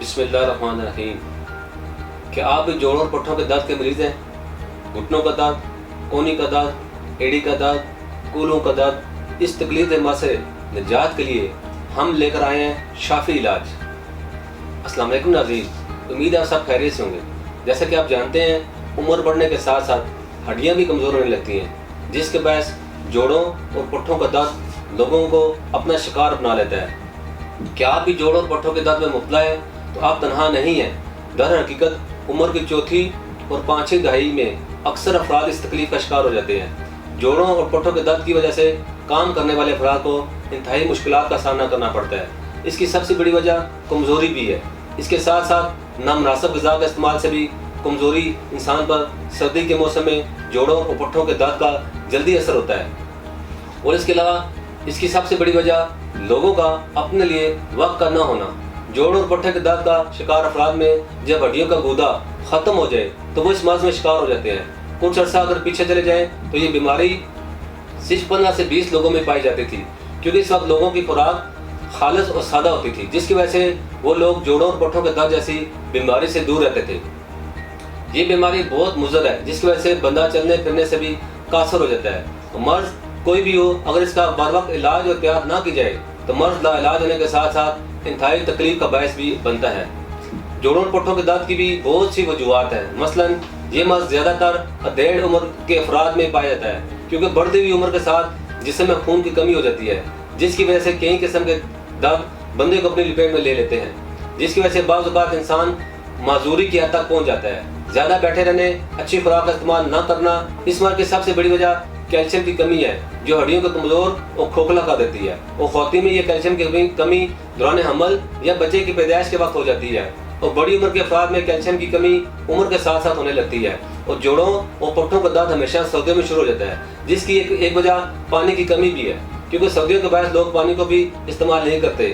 بسم اللہ الرحمن الرحیم۔ کیا آپ جوڑوں اور پٹھوں کے درد کے مریض ہیں؟ گھٹنوں کا درد، کونی کا درد، ایڑی کا درد، کولوں کا درد، اس تکلیف دہ مسئلے سے نجات کے لیے ہم لے کر آئے ہیں شافی علاج۔ السلام علیکم ناظرین، امید ہے آپ سب خیریت سے ہوں گے۔ جیسا کہ آپ جانتے ہیں، عمر بڑھنے کے ساتھ ساتھ ہڈیاں بھی کمزور ہونے لگتی ہیں، جس کے باعث جوڑوں اور پٹھوں کا درد لوگوں کو اپنا شکار اپنا لیتا ہے۔ کیا آپ بھی جوڑوں اور پٹھوں کے درد میں مبتلا ہے تو آپ تنہا نہیں ہیں۔ در حقیقت عمر کی چوتھی اور پانچویں دہائی میں اکثر افراد اس تکلیف کا شکار ہو جاتے ہیں۔ جوڑوں اور پٹھوں کے درد کی وجہ سے کام کرنے والے افراد کو انتہائی مشکلات کا سامنا کرنا پڑتا ہے۔ اس کی سب سے بڑی وجہ کمزوری بھی ہے۔ اس کے ساتھ ساتھ نامناسب غذا کے استعمال سے بھی کمزوری انسان پر سردی کے موسم میں جوڑوں اور پٹھوں کے درد کا جلدی اثر ہوتا ہے۔ اور اس کے علاوہ اس کی سب سے بڑی وجہ لوگوں کا اپنے لیے وقت کا نہ ہونا۔ جوڑوں اور پٹھے کے درد کا شکار افراد میں جب ہڈیوں کا گودا ختم ہو جائے تو وہ اس مرض میں شکار ہو جاتے ہیں۔ کچھ عرصہ اگر پیچھے چلے جائیں تو یہ بیماری صرف 15 سے 20 لوگوں میں پائی جاتی تھی، کیونکہ اس وقت لوگوں کی خوراک خالص اور سادہ ہوتی تھی، جس کی وجہ سے وہ لوگ جوڑوں اور پٹھوں کے درد جیسی بیماری سے دور رہتے تھے۔ یہ بیماری بہت مضر ہے، جس کی وجہ سے بندہ چلنے پھرنے سے بھی قاصر ہو جاتا ہے۔ مرض کوئی بھی ہو، اگر اس کا بر وقت علاج اور احتیاط نہ کی جائے تو مرض لا علاج ہونے کے ساتھ ساتھ انتہائی تکلیف کا باعث بھی بنتا ہے۔ جوڑوں اور پٹھوں کے درد کی بھی بہت سی وجوہات ہیں۔ مثلاً یہ مرض زیادہ تر ادھیڑ عمر کے افراد میں پایا جاتا ہے، کیونکہ بڑھتی ہوئی عمر کے ساتھ جسم میں خون کی کمی ہو جاتی ہے، جس کی وجہ سے کئی قسم کے درد بندے کو اپنی لپیٹ میں لے لیتے ہیں، جس کی وجہ سے بعض اوقات انسان معذوری کی حد تک پہنچ جاتا ہے۔ زیادہ بیٹھے رہنے، اچھی خوراک کا استعمال نہ کرنا، اس مرض کی سب سے بڑی وجہ کیلشیم کی کمی ہے، جو ہڈیوں کو کمزور اور کھوکھلا کر دیتی ہے۔ اور خواتین میں یہ کیلشیم کی کمی دوران حمل یا بچے کی پیدائش کے وقت ہو جاتی ہے، اور بڑی عمر کے افراد میں کیلشیم کی کمی عمر کے ساتھ ساتھ ہونے لگتی ہے۔ اور جوڑوں اور پٹھوں کا درد ہمیشہ سردیوں میں شروع ہو جاتا ہے، جس کی ایک وجہ پانی کی کمی بھی ہے، کیونکہ سردیوں کے باعث لوگ پانی کو بھی استعمال نہیں کرتے،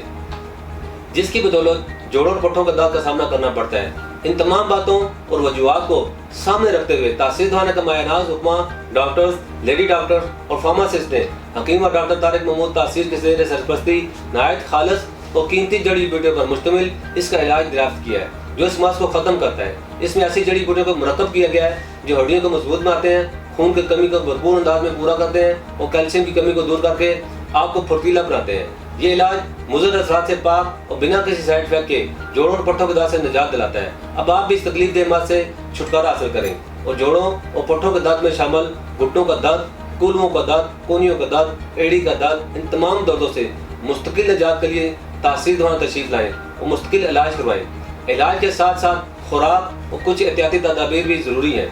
جس کی بدولت جوڑوں اور پٹھوں کا درد کا سامنا کرنا پڑتا ہے۔ ان تمام باتوں اور وجوہات کو سامنے رکھتے ہوئے تاثیر دوانے کا مایہ ناز حکمہ ڈاکٹرز، لیڈی ڈاکٹرز اور فارماسسٹ نے حکیم اور ڈاکٹر طارق محمود تاثیر کے زیر سرپرستی نہایت خالص اور قیمتی جڑی بوٹیوں پر مشتمل اس کا علاج دریافت کیا ہے، جو اس مرض کو ختم کرتا ہے۔ اس میں ایسی جڑی بوٹیوں کو مرتب کیا گیا ہے جو ہڈیوں کو مضبوط بناتے ہیں، خون کی کمی کو بھرپور انداز میں پورا کرتے ہیں اور کیلشیم کی کمی کو دور کر کے آپ کو پھرتیلا بناتے ہیں۔ یہ علاج مضر اثرات سے پاک اور بنا کسی سائیڈ افیکٹ کے جوڑوں اور پٹھوں کے درد سے نجات دلاتا ہے۔ اب آپ بھی اس تکلیف دہ مرض سے چھٹکارا حاصل کریں اور جوڑوں اور پٹھوں کے درد میں شامل گھٹنوں کا درد، کولوں کا درد، کونیوں کا درد، ایڑی کا درد، ان تمام دردوں سے مستقل نجات کے لیے تاثیر دوانے تشریف لائیں اور مستقل علاج کروائیں۔ علاج کے ساتھ ساتھ خوراک اور کچھ احتیاطی تدابیر بھی ضروری ہیں۔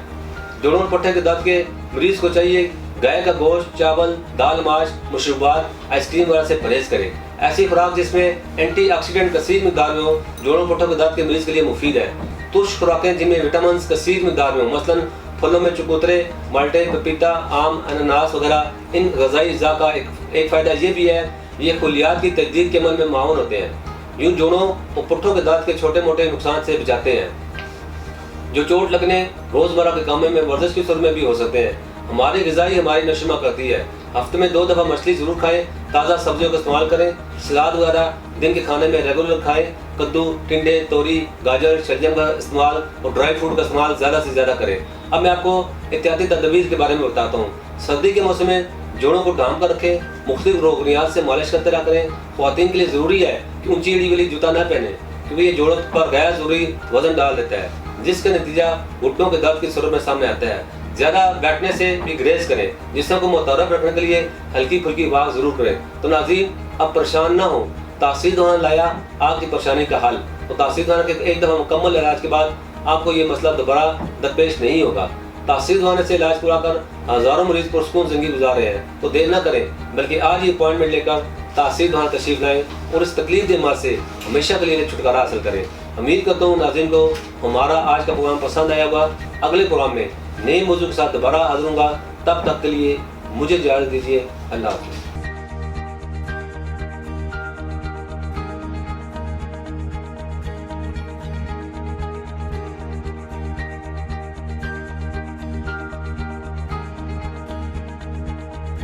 جوڑوں اور پٹھے کے درد کے مریض کو چاہیے گائے کا گوشت، چاول، دال، ماش، مشروبات، آئس کریم وغیرہ سے پرہیز کریں۔ ایسی خوراک جس میں اینٹی آکسیڈنٹ کثیر مقدار میں ہو جوڑوں پٹھوں کے درد کے مریض کے لیے مفید ہے۔ ترش خوراکیں جن میں وٹامنز کثیر مقدار میں ہوں، مثلاً پھلوں میں چکوترے، مالٹے، پپیتا، آم، انناس وغیرہ۔ ان غذائی اجزاء کا ایک فائدہ یہ بھی ہے، یہ خلیات کی تجدید کے عمل میں معاون ہوتے ہیں، یوں جوڑوں اور پٹھوں کے درد کے چھوٹے موٹے نقصان سے بچاتے ہیں، جو چوٹ لگنے روزمرہ کے کاموں میں ورزش کی صورت میں بھی ہو سکتے ہیں۔ ہماری غذائی ہماری نشوما کرتی ہے۔ ہفتے میں 2 دفعہ مچھلی ضرور کھائیں، تازہ سبزیوں کا استعمال کریں، سلاد وغیرہ دن کے کھانے میں ریگولر کھائیں، کدو، ٹنڈے، توری، گاجر، شلجم کا استعمال اور ڈرائی فروٹ کا استعمال زیادہ سے زیادہ کریں۔ اب میں آپ کو احتیاطی تدابیر کے بارے میں بتاتا ہوں۔ سردی کے موسم میں جوڑوں کو ڈھانپ کر رکھیں، مختلف روغنیات سے مالش کرتے رہا کریں۔ خواتین کے لیے ضروری ہے کہ اونچی ایڑی والی جوتا نہ پہنیں، کیونکہ یہ جوڑوں پر غیر ضروری وزن ڈال دیتا ہے، جس کا نتیجہ گھٹنوں کے درد کی صورت میں سامنے آتا ہے۔ زیادہ بیٹھنے سے بھی گریز کریں، جسم کو متحرک رکھنے کے لیے ہلکی پھلکی واک ضرور کریں۔ تو ناظرین، اب پریشان نہ ہوں، تاثیر دوانے لایا آپ کی پریشانی کا حل، اور تاثیر دوانے کے ایک دفعہ مکمل علاج کے بعد آپ کو یہ مسئلہ دوبارہ درپیش نہیں ہوگا۔ تاثیر دوانے سے علاج پورا کر ہزاروں مریض پرسکون زندگی گزار رہے ہیں، تو دیر نہ کریں، بلکہ آج ہی اپوائنٹمنٹ لے کر تاثیر دوانے تشریف لائیں اور اس تکلیف دہ مرض سے ہمیشہ کے لیے چھٹکارا حاصل کریں۔ امید کرتا ہوں ناظرین کو ہمارا آج کا پروگرام پسند آیا ہوگا۔ اگلے پروگرام میں نئے موضوع کے ساتھ دوبارہ حاضر ہوں گا، تب تک کے لیے مجھے اجازت دیجیے۔ اللہ حافظ۔